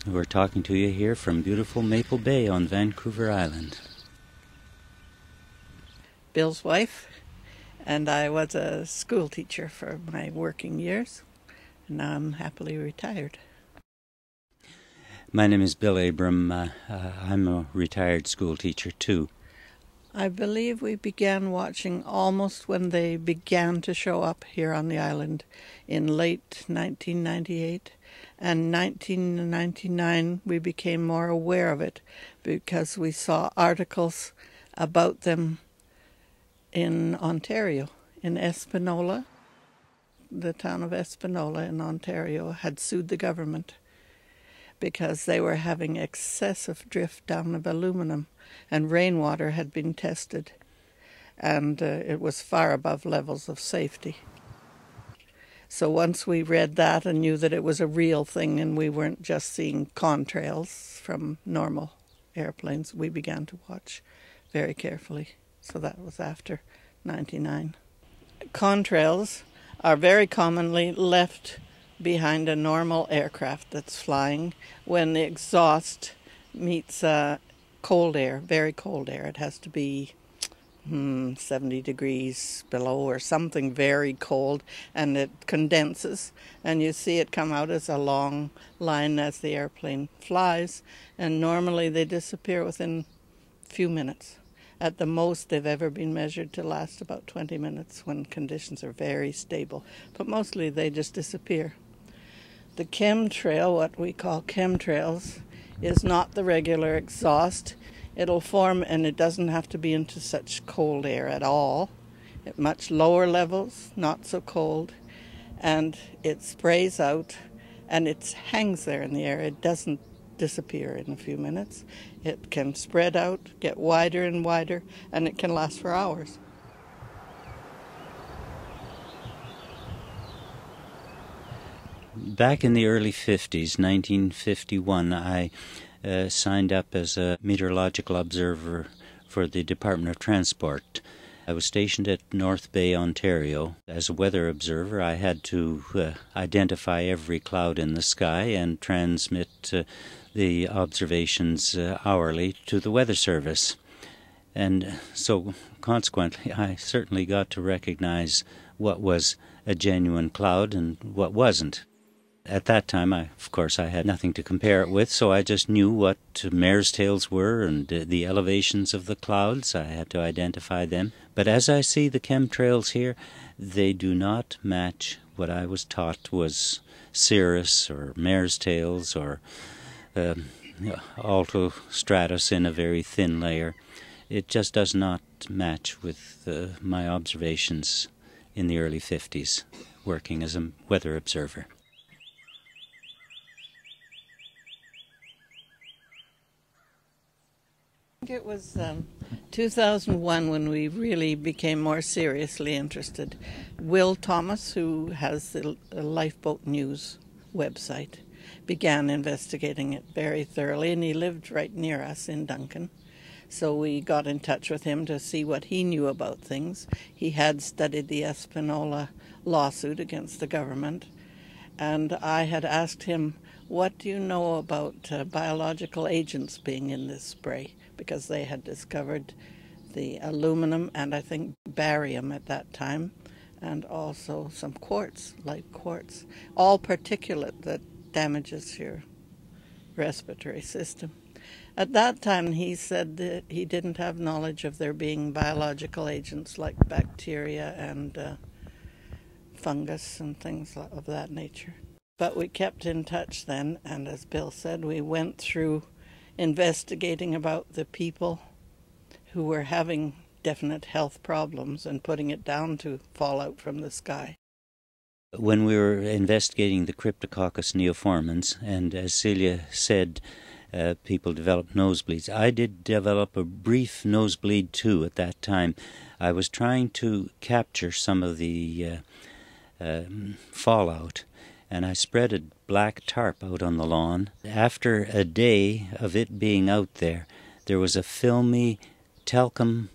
We're talking to you here from beautiful Maple Bay on Vancouver Island. Bill's wife, and I was a school teacher for my working years, and now I'm happily retired. My name is Bill Abram. I'm a retired school teacher too. I believe we began watching almost when they began to show up here on the island in late 1998. And 1999 we became more aware of it because we saw articles about them in Ontario, in Espanola. The town of Espanola in Ontario had sued the government because they were having excessive drift down of aluminum, and rainwater had been tested, and it was far above levels of safety. So once we read that and knew that it was a real thing and we weren't just seeing contrails from normal airplanes, we began to watch very carefully. So that was after 99. Contrails are very commonly left behind a normal aircraft that's flying when the exhaust meets cold air, very cold air. It has to be 70 degrees below or something very cold, and it condenses, and you see it come out as a long line as the airplane flies, and normally they disappear within a few minutes. At the most, they've ever been measured to last about 20 minutes when conditions are very stable, but mostly they just disappear. The chemtrail, what we call chemtrails, is not the regular exhaust. It'll form, and it doesn't have to be into such cold air at all. At much lower levels, not so cold, and it sprays out, and it hangs there in the air. It doesn't disappear in a few minutes. It can spread out, get wider and wider, and it can last for hours. Back in the early 50s, 1951, I signed up as a meteorological observer for the Department of Transport. I was stationed at North Bay, Ontario. As a weather observer, I had to identify every cloud in the sky and transmit the observations hourly to the Weather Service. And so, consequently, I certainly got to recognize what was a genuine cloud and what wasn't. At that time, of course, I had nothing to compare it with, so I just knew what mare's tails were and the elevations of the clouds. I had to identify them. But as I see the chemtrails here, they do not match what I was taught was cirrus or mare's tails or alto stratus in a very thin layer. It just does not match with my observations in the early 50s, working as a weather observer. It was 2001 when we really became more seriously interested. Will Thomas, who has the Lifeboat News website, began investigating it very thoroughly, and he lived right near us in Duncan. So we got in touch with him to see what he knew about things. He had studied the Espanola lawsuit against the government, and I had asked him, what do you know about biological agents being in this spray? Because they had discovered the aluminum and I think barium at that time, and also some quartz, light quartz, all particulate that damages your respiratory system. At that time he said that he didn't have knowledge of there being biological agents like bacteria and fungus and things of that nature. But we kept in touch then, and as Bill said, we went through investigating about the people who were having definite health problems and putting it down to fallout from the sky. When we were investigating the Cryptococcus neoformans, and as Celia said, people developed nosebleeds. I did develop a brief nosebleed too at that time. I was trying to capture some of the fallout, and I spread a black tarp out on the lawn. After a day of it being out there, there was a filmy, talcum,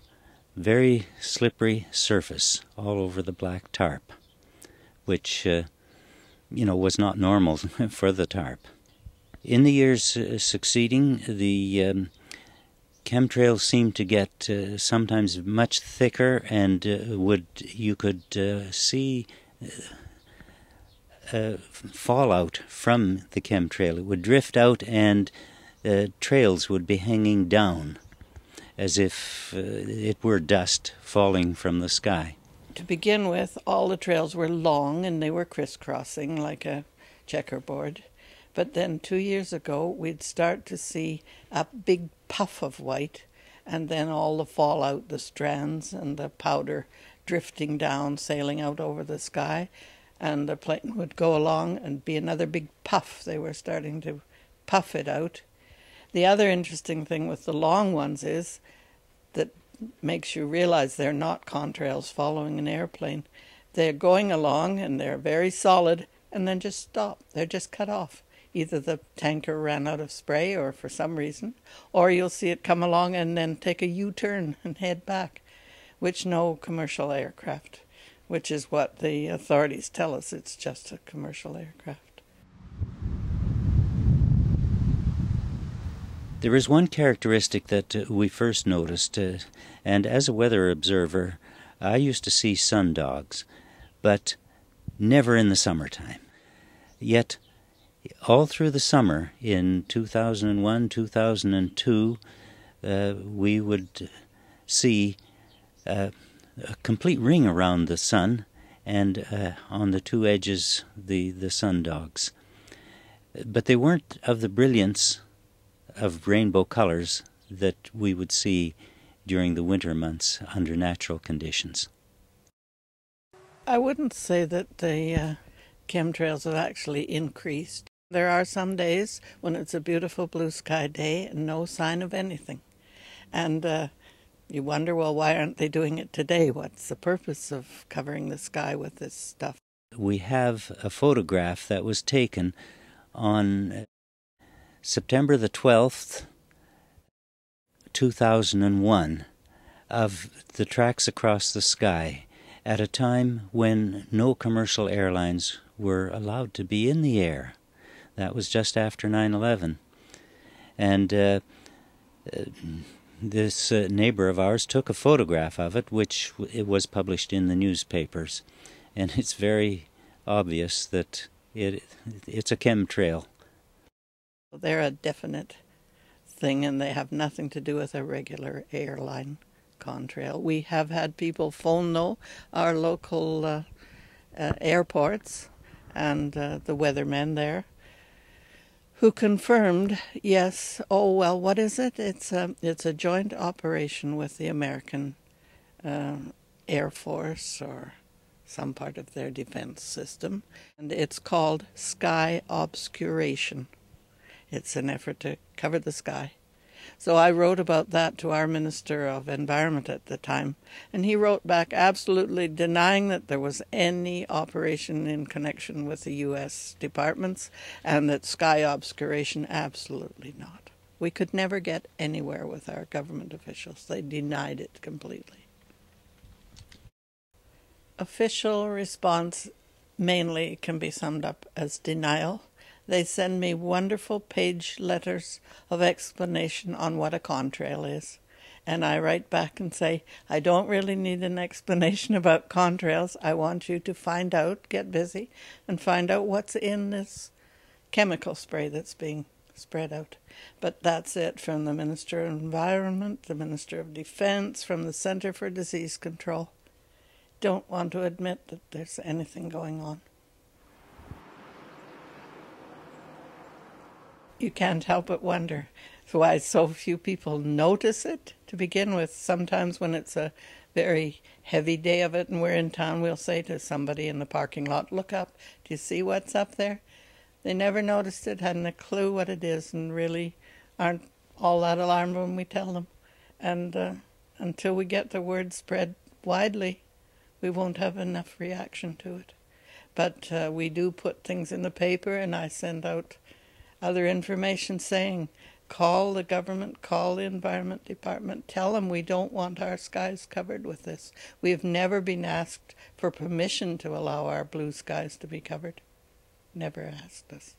very slippery surface all over the black tarp, which, was not normal for the tarp. In the years succeeding, the chemtrails seemed to get sometimes much thicker, and you could see fallout from the chemtrail. It would drift out, and trails would be hanging down as if it were dust falling from the sky. To begin with, all the trails were long and they were crisscrossing like a checkerboard. But then 2 years ago, we'd start to see a big puff of white, and then all the fallout, the strands and the powder drifting down, sailing out over the sky, and the plane would go along and be another big puff. They were starting to puff it out. The other interesting thing with the long ones is that makes you realize they're not contrails following an airplane. They're going along and they're very solid and then just stop. They're just cut off. Either the tanker ran out of spray or for some reason, or you'll see it come along and then take a U-turn and head back, which no commercial aircraft, which is what the authorities tell us. It's just a commercial aircraft. There is one characteristic that we first noticed, and as a weather observer, I used to see sundogs, but never in the summertime. Yet, all through the summer in 2001, 2002, we would see a complete ring around the sun, and on the two edges the sundogs. But they weren't of the brilliance of rainbow colors that we would see during the winter months under natural conditions. I wouldn't say that the chemtrails have actually increased. There are some days when it's a beautiful blue sky day and no sign of anything. And you wonder, well, why aren't they doing it today? What's the purpose of covering the sky with this stuff? We have a photograph that was taken on September the 12th, 2001, of the tracks across the sky at a time when no commercial airlines were allowed to be in the air. That was just after 9/11. And this neighbor of ours took a photograph of it, which it was published in the newspapers. And it's very obvious that it's a chemtrail. They're a definite thing, and they have nothing to do with a regular airline contrail. We have had people phone, though, our local airports and the weathermen there, who confirmed, yes, oh, well, what is it? It's a joint operation with the American Air Force or some part of their defense system, and it's called sky obscuration. It's an effort to cover the sky. So I wrote about that to our Minister of Environment at the time, and he wrote back absolutely denying that there was any operation in connection with the U.S. departments, and that sky obscuration, absolutely not. We could never get anywhere with our government officials. They denied it completely. Official response mainly can be summed up as denial. They send me wonderful page letters of explanation on what a contrail is. And I write back and say, I don't really need an explanation about contrails. I want you to find out, get busy, and find out what's in this chemical spray that's being spread out. But that's it from the Minister of Environment, the Minister of Defense, from the Center for Disease Control. Don't want to admit that there's anything going on. You can't help but wonder why so few people notice it to begin with. Sometimes when it's a very heavy day of it and we're in town, we'll say to somebody in the parking lot, look up, do you see what's up there? They never noticed it, hadn't a clue what it is, and really aren't all that alarmed when we tell them. And until we get the word spread widely, we won't have enough reaction to it. But we do put things in the paper, and I send out other information saying, call the government, call the Environment Department, tell them we don't want our skies covered with this. We have never been asked for permission to allow our blue skies to be covered. Never asked us.